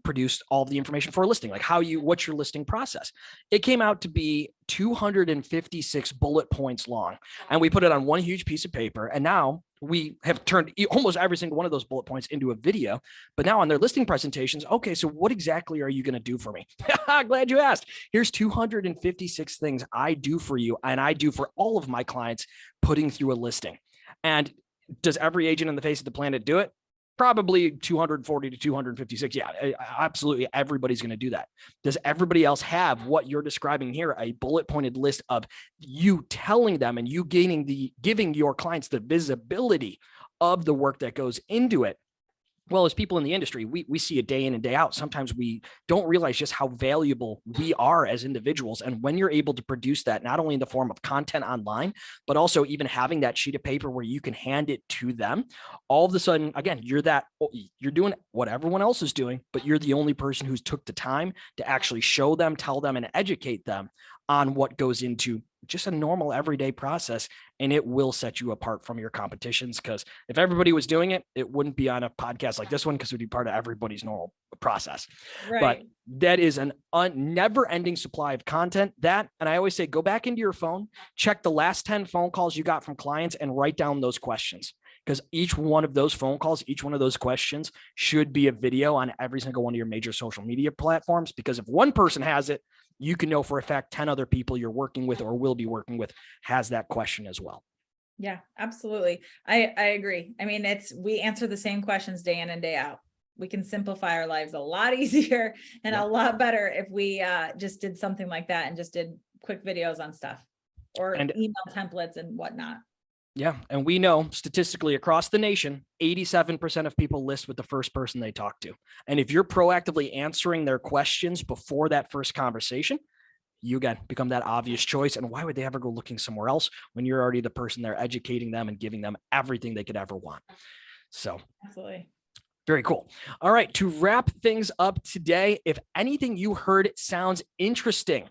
produced all the information for a listing, like what's your listing process. It came out to be 256 bullet points long, and we put it on one huge piece of paper. And now we have turned almost every single one of those bullet points into a video. But now on their listing presentations, okay, so what exactly are you going to do for me? Glad you asked. Here's 256 things I do for you, and I do for all of my clients putting through a listing. And does every agent on the face of the planet do it? Probably 240 to 256. Yeah, absolutely. Everybody's going to do that. Does everybody else have what you're describing here, a bullet pointed list of you telling them and you giving your clients the visibility of the work that goes into it? Well, as people in the industry, we see it day in and day out. Sometimes we don't realize just how valuable we are as individuals. And when you're able to produce that, not only in the form of content online, but also even having that sheet of paper where you can hand it to them, all of a sudden, again, you're doing what everyone else is doing, but you're the only person who's took the time to actually show them, tell them, and educate them on what goes into just a normal everyday process. And it will set you apart from your competitions, because if everybody was doing it, it wouldn't be on a podcast like this one, because it would be part of everybody's normal process. Right. But that is an never ending supply of content. And I always say, go back into your phone, check the last 10 phone calls you got from clients and write down those questions. Because each one of those phone calls, each one of those questions should be a video on every single one of your major social media platforms. Because if one person has it, you can know for a fact 10 other people you're working with or will be working with has that question as well. Yeah, absolutely. I agree. I mean, we answer the same questions day in and day out. We can simplify our lives a lot easier and a lot better if we just did something like that and just did quick videos on stuff or email templates and whatnot. Yeah. And we know statistically across the nation, 87% of people list with the first person they talk to. And if you're proactively answering their questions before that first conversation, you again become that obvious choice. And why would they ever go looking somewhere else when you're already the person there educating them and giving them everything they could ever want? So absolutely. Very cool. All right. To wrap things up today, if anything you heard sounds interesting,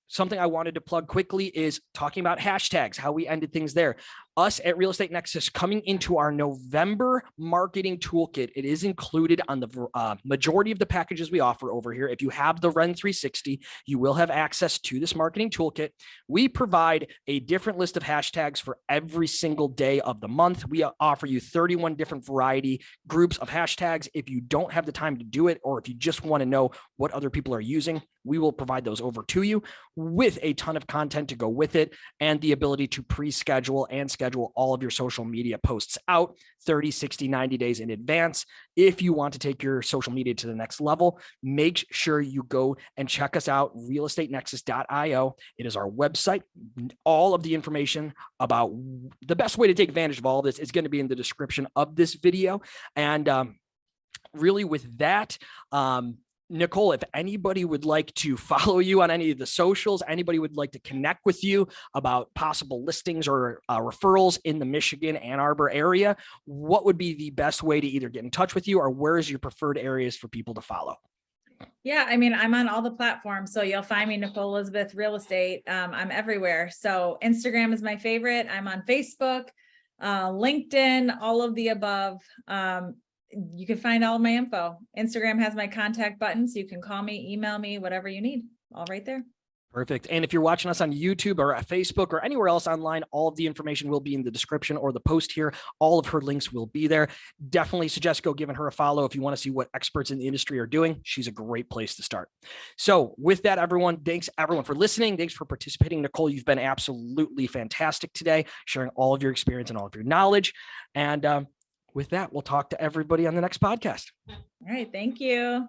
something I wanted to plug quickly is talking about hashtags, how we ended things there. Us at Real Estate Nexus coming into our November marketing toolkit. It is included on the majority of the packages we offer over here. If you have the Ren 360, you will have access to this marketing toolkit. We provide a different list of hashtags for every single day of the month. We offer you 31 different variety groups of hashtags. If you don't have the time to do it, or if you just want to know what other people are using, we will provide those over to you with a ton of content to go with it and the ability to pre-schedule and schedule all of your social media posts out 30, 60, 90 days in advance. If you want to take your social media to the next level, make sure you go and check us out, realestatenexus.io. It is our website. All of the information about the best way to take advantage of all of this is going to be in the description of this video. And really with that, Nicole, if anybody would like to follow you on any of the socials, anybody would like to connect with you about possible listings or referrals in the Michigan, Ann Arbor area, what would be the best way to either get in touch with you, or where is your preferred areas for people to follow? Yeah, I mean, I'm on all the platforms, so you'll find me Nicole Elizabeth Real Estate. I'm everywhere. So Instagram is my favorite. I'm on Facebook. LinkedIn, all of the above. You can find all of my info. Instagram has my contact button, so you can call me, email me, whatever you need, all right there. Perfect. And if you're watching us on YouTube or Facebook or anywhere else online, all of the information will be in the description or the post here. All of her links will be there. Definitely suggest go giving her a follow if you want to see what experts in the industry are doing. She's a great place to start. So with that, everyone, thanks everyone for listening. Thanks for participating. Nicole, you've been absolutely fantastic today, sharing all of your experience and all of your knowledge. And with that, we'll talk to everybody on the next podcast. All right. Thank you.